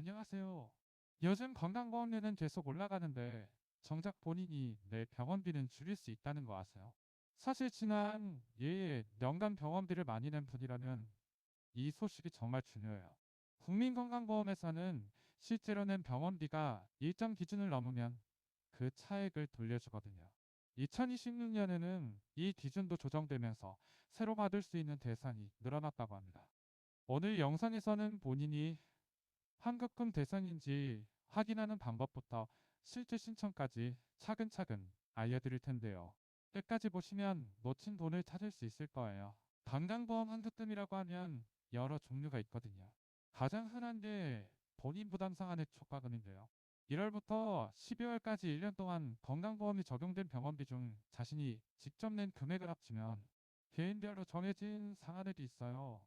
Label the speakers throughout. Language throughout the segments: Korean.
Speaker 1: 안녕하세요. 요즘 건강보험료는 계속 올라가는데 정작 본인이 내 병원비는 줄일 수 있다는 거 아세요? 사실 지난 연간 병원비를 많이 낸 분이라면 이 소식이 정말 중요해요. 국민건강보험에서는 실제로 낸 병원비가 일정 기준을 넘으면 그 차액을 돌려주거든요. 2026년에는 이 기준도 조정되면서 새로 받을 수 있는 대상이 늘어났다고 합니다. 오늘 영상에서는 본인이 환급금 대상인지 확인하는 방법부터 실제 신청까지 차근차근 알려드릴 텐데요. 끝까지 보시면 놓친 돈을 찾을 수 있을 거예요. 건강보험 환급금이라고 하면 여러 종류가 있거든요. 가장 흔한 게 본인 부담 상한의 초과금인데요. 1월부터 12월까지 1년 동안 건강보험이 적용된 병원비 중 자신이 직접 낸 금액을 합치면 개인별로 정해진 상한액이 있어요.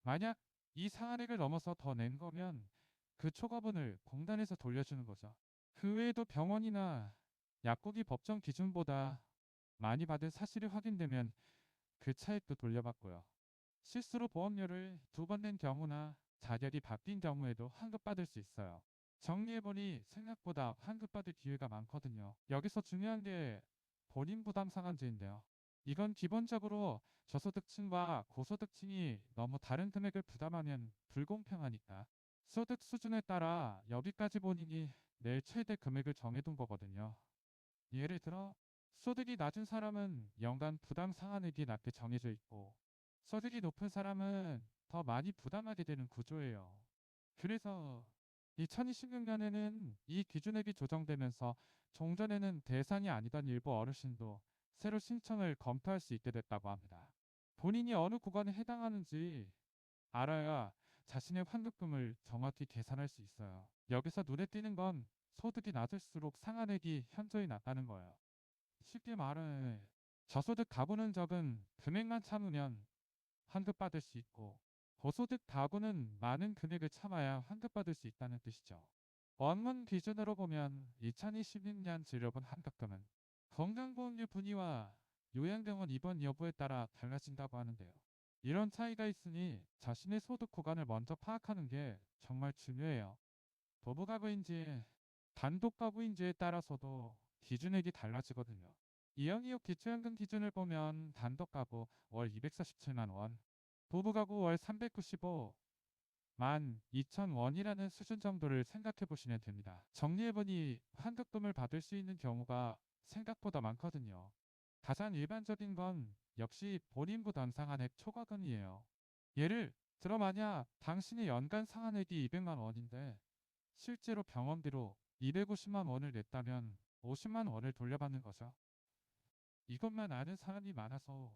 Speaker 1: 만약 이 상한액을 넘어서 더 낸 거면 그 초과분을 공단에서 돌려주는 거죠. 그 외에도 병원이나 약국이 법정 기준보다 많이 받은 사실이 확인되면 그 차액도 돌려받고요. 실수로 보험료를 2번 낸 경우나 자격이 바뀐 경우에도 환급받을 수 있어요. 정리해보니 생각보다 환급받을 기회가 많거든요. 여기서 중요한 게 본인 부담 상한제인데요. 이건 기본적으로 저소득층과 고소득층이 너무 다른 금액을 부담하면 불공평하니까 소득 수준에 따라 여기까지 본인이 낼 최대 금액을 정해둔 거거든요. 예를 들어 소득이 낮은 사람은 연간 부담 상한액이 낮게 정해져 있고 소득이 높은 사람은 더 많이 부담하게 되는 구조예요. 그래서 2026년에는 이 기준액이 조정되면서 종전에는 대상이 아니던 일부 어르신도 새로 신청을 검토할 수 있게 됐다고 합니다. 본인이 어느 구간에 해당하는지 알아야 자신의 환급금을 정확히 계산할 수 있어요. 여기서 눈에 띄는 건 소득이 낮을수록 상한액이 현저히 낮다는 거예요. 쉽게 말해 저소득 가구는 적은 금액만 참으면 환급받을 수 있고 고소득 가구는 많은 금액을 참아야 환급받을 수 있다는 뜻이죠. 원문 기준으로 보면 2026년 지급은 환급금은 건강보험료 분위와 요양병원 입원 여부에 따라 달라진다고 하는데요. 이런 차이가 있으니 자신의 소득 구간을 먼저 파악하는 게 정말 중요해요. 부부가구인지 단독가구인지에 따라서도 기준액이 달라지거든요. 이영이역 기초연금 기준을 보면 단독가구 월 247만 원, 부부가구 월 395, 12,000원이라는 수준 정도를 생각해 보시면 됩니다. 정리해보니 환급금을 받을 수 있는 경우가 생각보다 많거든요. 가장 일반적인 건 역시 본인 부담 상한액 초과금이에요. 예를 들어 만약 당신의 연간 상한액이 200만 원인데 실제로 병원비로 250만 원을 냈다면 50만 원을 돌려받는 거죠. 이것만 아는 사람이 많아서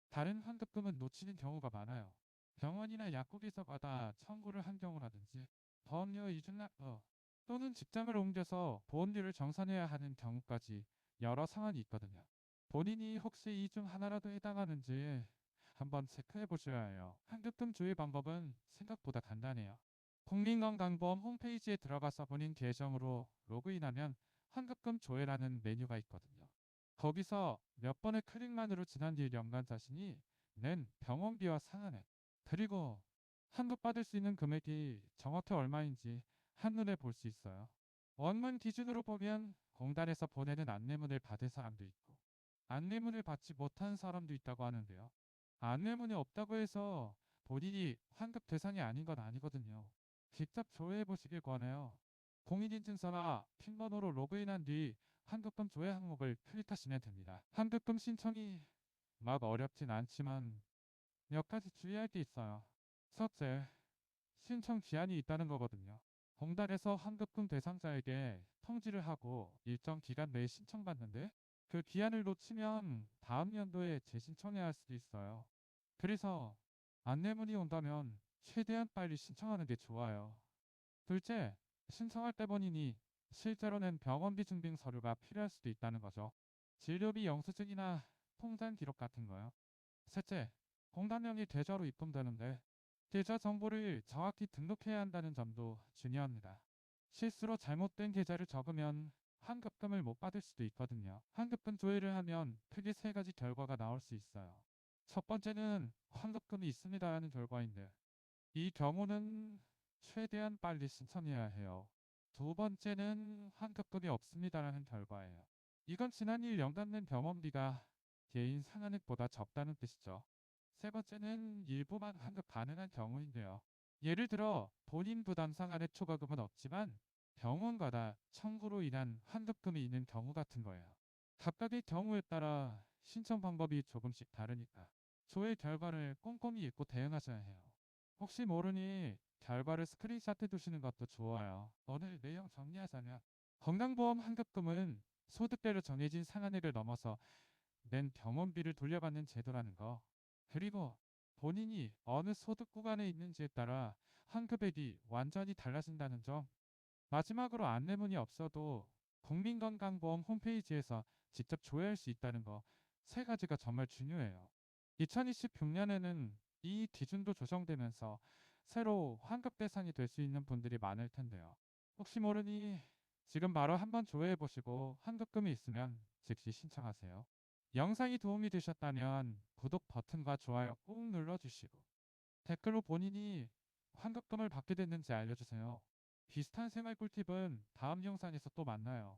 Speaker 1: 다른 환급금은 놓치는 경우가 많아요. 병원이나 약국에서 받아 청구를 한 경우라든지 보험료 이중납부 또는 직장을 옮겨서 보험료를 정산해야 하는 경우까지 여러 상황이 있거든요. 본인이 혹시 이 중 하나라도 해당하는지 한번 체크해 보셔야 해요. 환급금 조회 방법은 생각보다 간단해요. 국민건강보험 홈페이지에 들어가서 본인 계정으로 로그인하면 환급금 조회라는 메뉴가 있거든요. 거기서 몇 번의 클릭만으로 지난 뒤 연간 자신이 낸 병원비와 상한액 그리고 환급받을 수 있는 금액이 정확히 얼마인지 한눈에 볼 수 있어요. 원문 기준으로 보면 공단에서 보내는 안내문을 받은 사람도 있고 안내문을 받지 못한 사람도 있다고 하는데요. 안내문이 없다고 해서 본인이 환급 대상이 아닌 건 아니거든요. 직접 조회해 보시길 권해요. 공인인증서나 핀번호로 로그인한 뒤 환급금 조회 항목을 클릭하시면 됩니다. 환급금 신청이 막 어렵진 않지만 몇 가지 주의할 게 있어요. 첫째, 신청 기한이 있다는 거거든요. 공단에서 환급금 대상자에게 통지를 하고 일정 기간 내에 신청받는데 그 기한을 놓치면 다음 연도에 재신청해야 할 수도 있어요. 그래서 안내문이 온다면 최대한 빨리 신청하는 게 좋아요. 둘째, 신청할 때 본인이 실제로 낸 병원비 증빙 서류가 필요할 수도 있다는 거죠. 진료비 영수증이나 통장 기록 같은 거요. 셋째, 공단명이 계좌로 입금되는데 계좌 정보를 정확히 등록해야 한다는 점도 중요합니다. 실수로 잘못된 계좌를 적으면 환급금을 못 받을 수도 있거든요. 환급금 조회를 하면 크게 세 가지 결과가 나올 수 있어요. 첫 번째는 환급금이 있습니다 하는 결과인데 이 경우는 최대한 빨리 신청해야 해요. 두 번째는 환급금이 없습니다라는 결과예요. 이건 지난 일 연간 병원비가 개인 상한액보다 적다는 뜻이죠. 세 번째는 일부만 환급 가능한 경우인데요. 예를 들어 본인 부담 상한액 초과금은 없지만 병원마다 청구로 인한 환급금이 있는 경우 같은 거예요. 각각의 경우에 따라 신청 방법이 조금씩 다르니까 조회 결과를 꼼꼼히 읽고 대응하셔야 해요. 혹시 모르니 결과를 스크린샷해 두시는 것도 좋아요. 오늘 내용 정리하자면 건강보험 환급금은 소득대로 정해진 상한액을 넘어서 낸 병원비를 돌려받는 제도라는 거. 그리고 본인이 어느 소득 구간에 있는지에 따라 환급액이 완전히 달라진다는 점. 마지막으로 안내문이 없어도 국민건강보험 홈페이지에서 직접 조회할 수 있다는 거. 세 가지가 정말 중요해요. 2026년에는 이 기준도 조정되면서 새로 환급 대상이 될 수 있는 분들이 많을 텐데요. 혹시 모르니 지금 바로 한번 조회해 보시고 환급금이 있으면 즉시 신청하세요. 영상이 도움이 되셨다면 구독 버튼과 좋아요 꾹 눌러주시고 댓글로 본인이 환급금을 받게 됐는지 알려주세요. 비슷한 생활 꿀팁은 다음 영상에서 또 만나요.